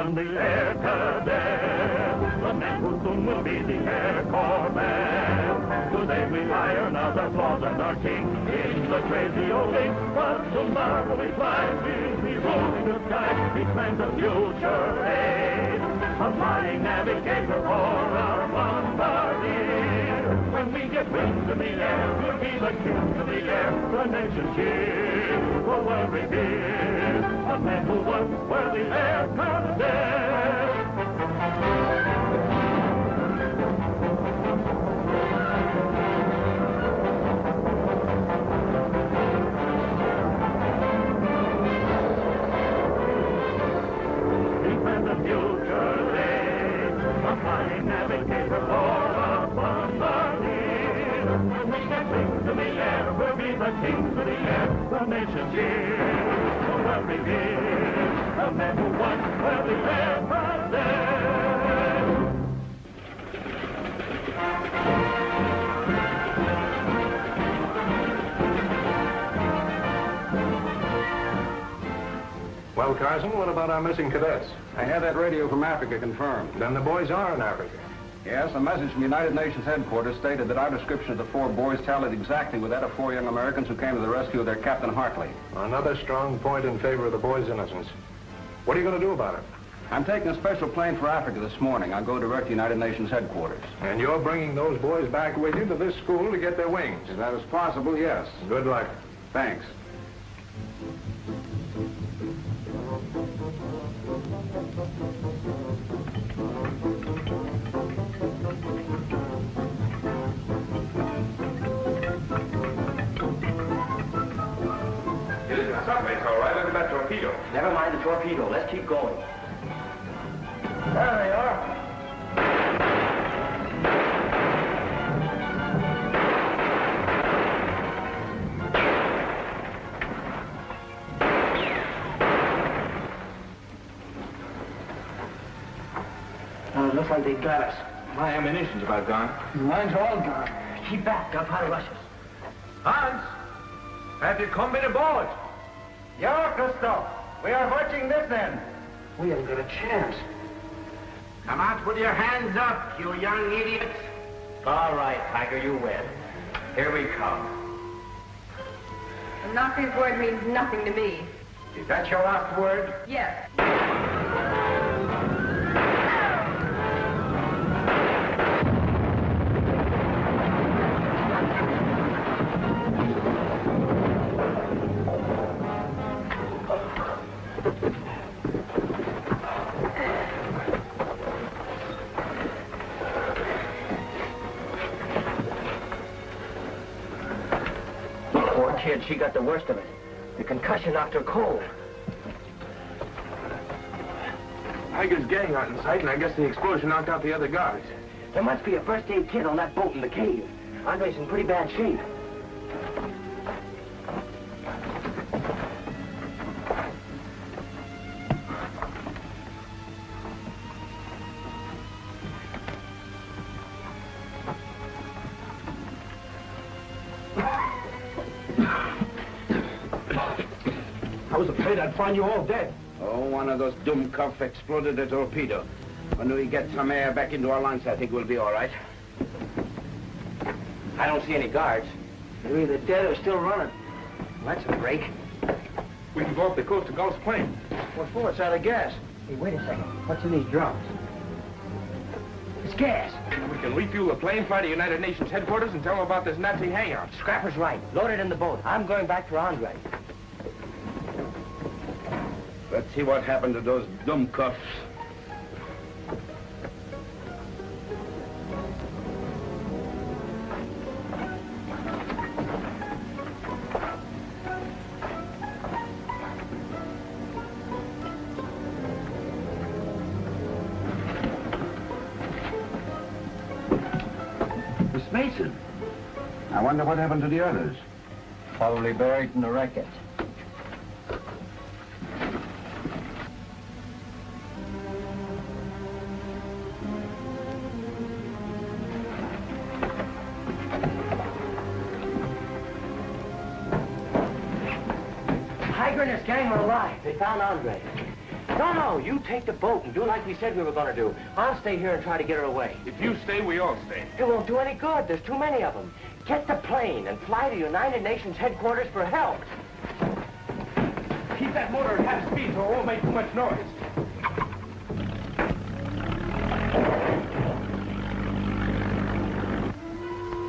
learn the air cadet, the man who soon will be the Air Corps man. Today we iron out our flaws and our kinks in the crazy old ink, but tomorrow we fly, we'll be rolling the sky, each man's a future aid, a flying navigator or our bombardier. When we get wings in the air, we'll be the kings of the air, the nation's cheer, the world revered, a man who once were the air cadet. Navigator or a bombardier. When we get wings in the air, we'll be the kings of the air, the nation's cheer, the world revered, the men who once were the air cadet. Well, Carson, what about our missing cadets? I had that radio from Africa confirmed. Then the boys are in Africa. Yes, a message from United Nations headquarters stated that our description of the 4 boys tallied exactly with that of 4 young Americans who came to the rescue of their Captain Hartley. Another strong point in favor of the boys' innocence. What are you going to do about it? I'm taking a special plane for Africa this morning. I'll go direct to United Nations headquarters. And you're bringing those boys back with you to this school to get their wings? If that is possible, yes. Good luck. Thanks. Subway's all right. Look at that torpedo. Never mind the torpedo. Let's keep going. There they are. Looks like they got us. My ammunition's about gone. Mine's all gone. Keep back. They'll try to rush us. Hans, have you come aboard? Ja, Christoph. We are marching this end. We haven't got a chance. Come out with your hands up, you young idiots. All right, Tiger, you win. Here we come. The Nazi's word means nothing to me. Is that your last word? Yes. Kid, she got the worst of it. The concussion knocked her cold. Heiger's gang aren't in sight, and I guess the explosion knocked out the other guards. There must be a first aid kit on that boat in the cave. Andre's in pretty bad shape. I was afraid I'd find you all dead. Oh, one of those Dummkopf exploded the torpedo. When we get some air back into our lungs, I think we'll be all right. I don't see any guards. They're either dead or still running. Well, that's a break. We can go up the coast to Galt's plane. What for? It's out of gas. Hey, wait a second. What's in these drums? It's gas. We can refuel the plane, fly to United Nations headquarters, and tell them about this Nazi hangout. Scrapper's right. Load it in the boat. I'm going back for Andre. Let's see what happened to those Dummkopfs. Miss Mason. I wonder what happened to the others. Probably buried in the wreckage. Heiger and his gang are alive. They found Andre. No, you take the boat and do like we said we were going to do. I'll stay here and try to get her away. If you stay, we all stay. It won't do any good. There's too many of them. Get the plane and fly to United Nations headquarters for help. Keep that motor at half speed so it won't make too much noise.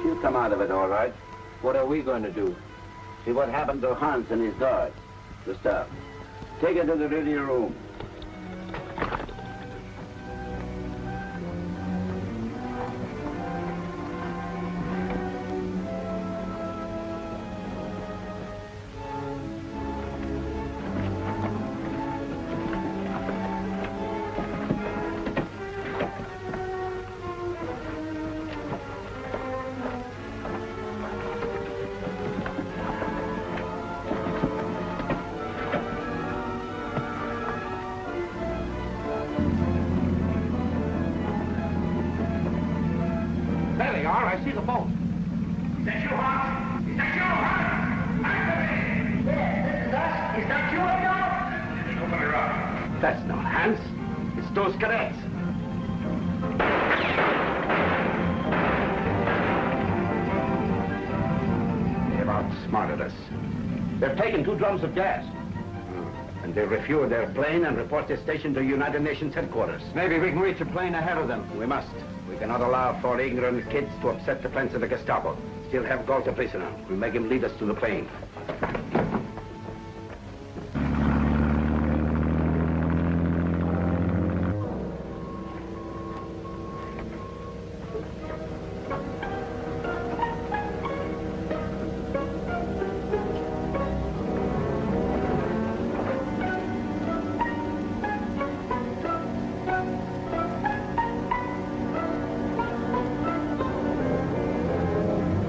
She'll come out of it all right. What are we going to do? See what happened to Hans and his guard. Gustav, take her to the radio room. I see the boat. Is that you, Hans? Is that you, Hans? Answer me! Yes, this is us. Is that you, Adolf? Open her up. That's not Hans. It's those cadets. They've outsmarted us. They've taken 2 drums of gas. And they refueled their plane and report their station to United Nations headquarters. Maybe we can reach a plane ahead of them. We must. We cannot allow 4 ignorant kids to upset the plans of the Gestapo. Still have Galt a prisoner. We'll make him lead us to the plane.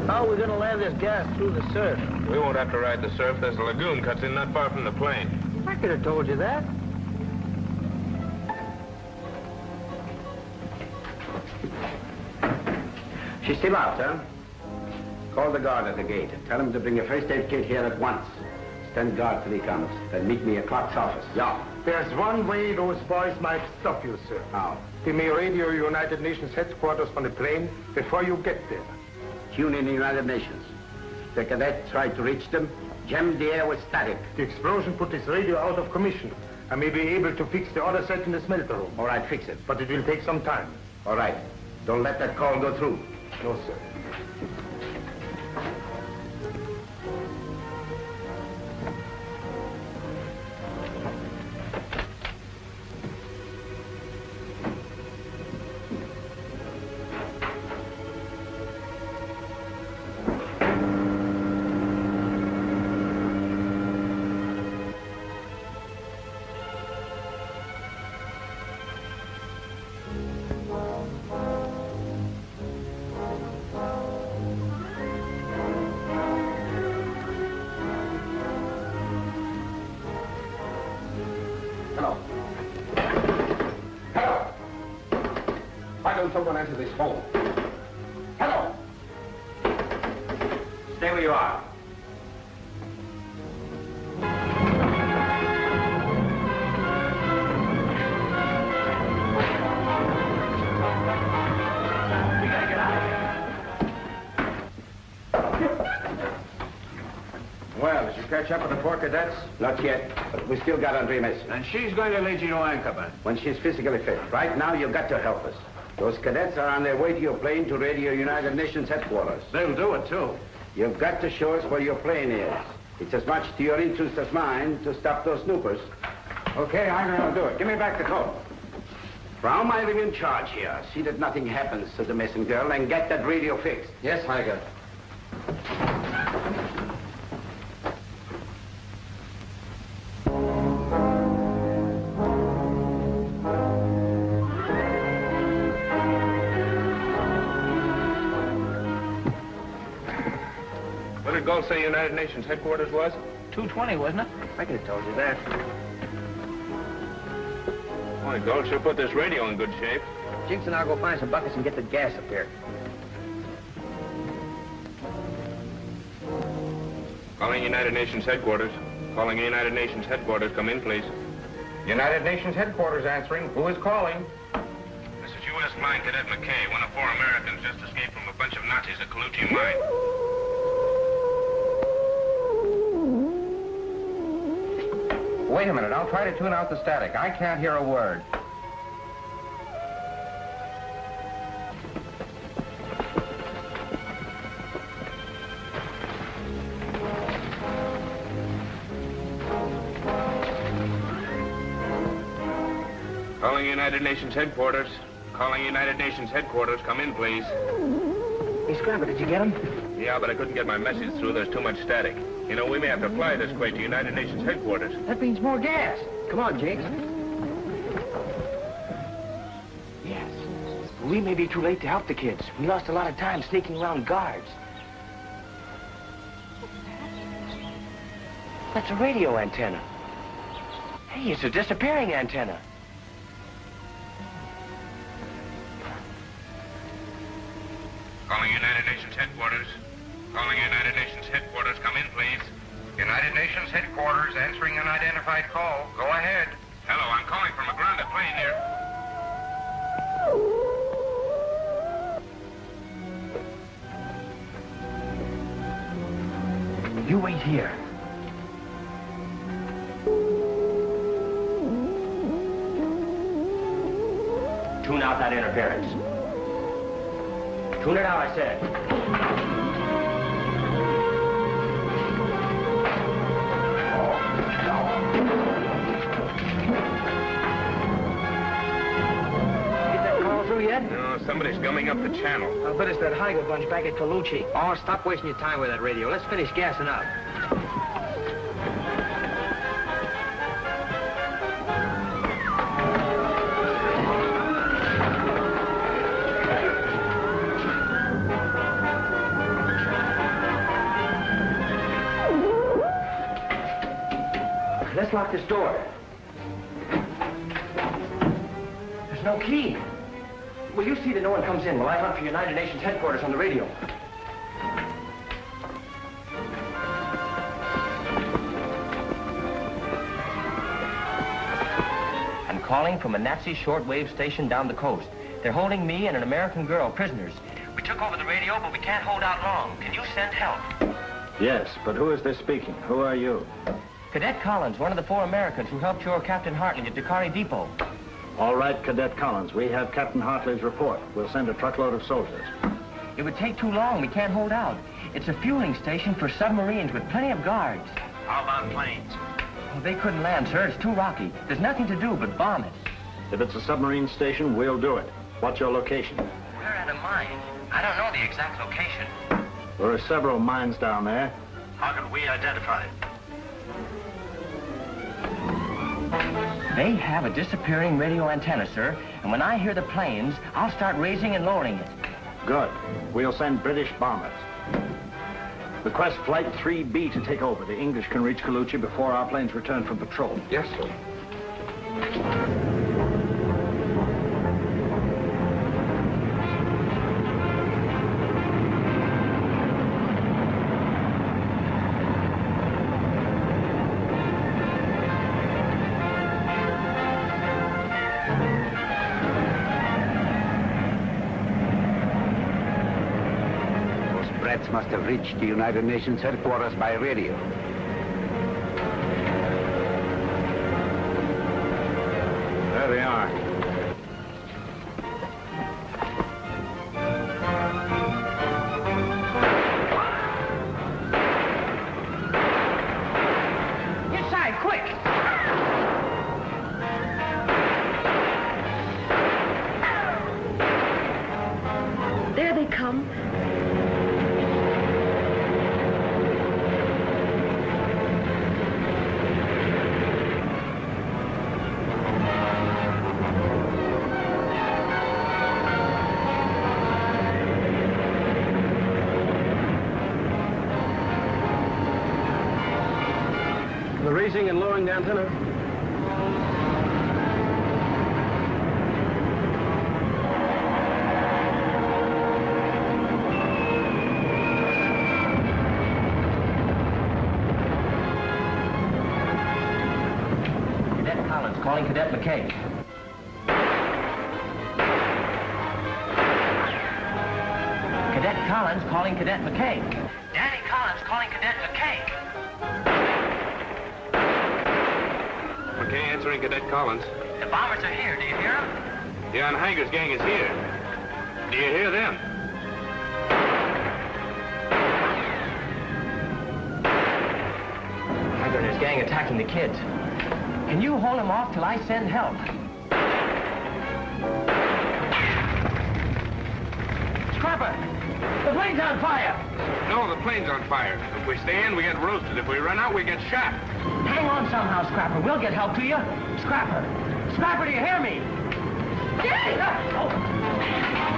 How are we going to land this gas through the surf? We won't have to ride the surf. There's a lagoon cuts in not far from the plane. I could have told you that. She's still out, huh? Call the guard at the gate. Tell him to bring a first aid kit here at once. Stand guard till he comes. Then meet me at Clark's office. Yeah. There's one way those boys might stop you, sir. How? They may radio United Nations headquarters on the plane before you get there. Tune in the United Nations. The cadet tried to reach them, jammed the air with static. The explosion put this radio out of commission. I may be able to fix the other set in the smelter room. All right, fix it. But it will take some time. All right. Don't let that call go through. No, sir. Someone answer this phone. Hello! Stay where you are. We gotta get out of here. Well, did you catch up with the 4 cadets? Not yet, but we still got Andreas. And she's going to lead you to Anchorman. When she's physically fit. Right now, you've got to help us. Those cadets are on their way to your plane to radio United Nations headquarters. They'll do it, too. You've got to show us where your plane is. It's as much to your interest as mine to stop those snoopers. Okay, I'm going to do it. Give me back the coat. Frau, I'm in charge here. See that nothing happens to the missing girl and get that radio fixed. Yes, Heiger. What did Galt say United Nations headquarters was? 220, wasn't it? I could have told you that. Boy, Galt sure put this radio in good shape. Jinx and I'll go find some buckets and get the gas up here. Calling United Nations headquarters. Calling United Nations headquarters. Come in, please. United Nations headquarters answering. Who is calling? This is U.S. Flying Cadet McKay. One of 4 Americans just escaped from a bunch of Nazis at Kaluchi Mine. Wait a minute. I'll try to tune out the static. I can't hear a word. Calling United Nations headquarters. Calling United Nations headquarters. Come in, please. Hey, Scrabble, did you get him? Yeah, but I couldn't get my message through. There's too much static. You know, we may have to fly this crate to United Nations headquarters. That means more gas. Come on, Jinx. Yes. We may be too late to help the kids. We lost a lot of time sneaking around guards. That's a radio antenna. Hey, it's a disappearing antenna. Calling United Nations headquarters. Calling United Nations headquarters. Come in, please. United Nations headquarters answering an unidentified call. Go ahead. Hello, I'm calling from a grounded plane here. You wait here. Tune out that interference. Tune it out, I said. Get that call through yet? No, somebody's gumming up the channel. I'll bet it's that Heiger bunch back at Kaluchi. Oh, stop wasting your time with that radio. Let's finish gassing up. Let's lock this door. There's no key. Will you see that no one comes in while I hunt for United Nations headquarters on the radio? I'm calling from a Nazi shortwave station down the coast. They're holding me and an American girl prisoners. We took over the radio, but we can't hold out long. Can you send help? Yes, but who is this speaking? Who are you? Cadet Collins, one of the 4 Americans who helped your Captain Hartley at Dakari Depot. All right, Cadet Collins. We have Captain Hartley's report. We'll send a truckload of soldiers. It would take too long. We can't hold out. It's a fueling station for submarines with plenty of guards. How about planes? Well, they couldn't land, sir. It's too rocky. There's nothing to do but bomb it. If it's a submarine station, we'll do it. What's your location? We're at a mine. I don't know the exact location. There are several mines down there. How can we identify it? They have a disappearing radio antenna, sir. And when I hear the planes, I'll start raising and lowering it. Good. We'll send British bombers. Request Flight 3B to take over. The English can reach Kaluchi before our planes return from patrol. Yes, sir. Must have reached the United Nations headquarters by radio. There they are. Inside, quick! There they come. Raising and lowering the antenna. calling Cadet McKay. Cadet Collins calling Cadet McKay. Danny Collins calling Cadet McKay. McKay answering Cadet Collins. The bombers are here. Do you hear them? Yeah, and Heiger's gang is here. Do you hear them? Heiger and his gang attacking the kids. Can you hold them off till I send help? Scrapper! The plane's on fire! No, the plane's on fire. If we stay in, we get roasted. If we run out, we get shot. Hang on somehow, Scrapper. We'll get help to you. Scrapper! Scrapper, do you hear me? Oh.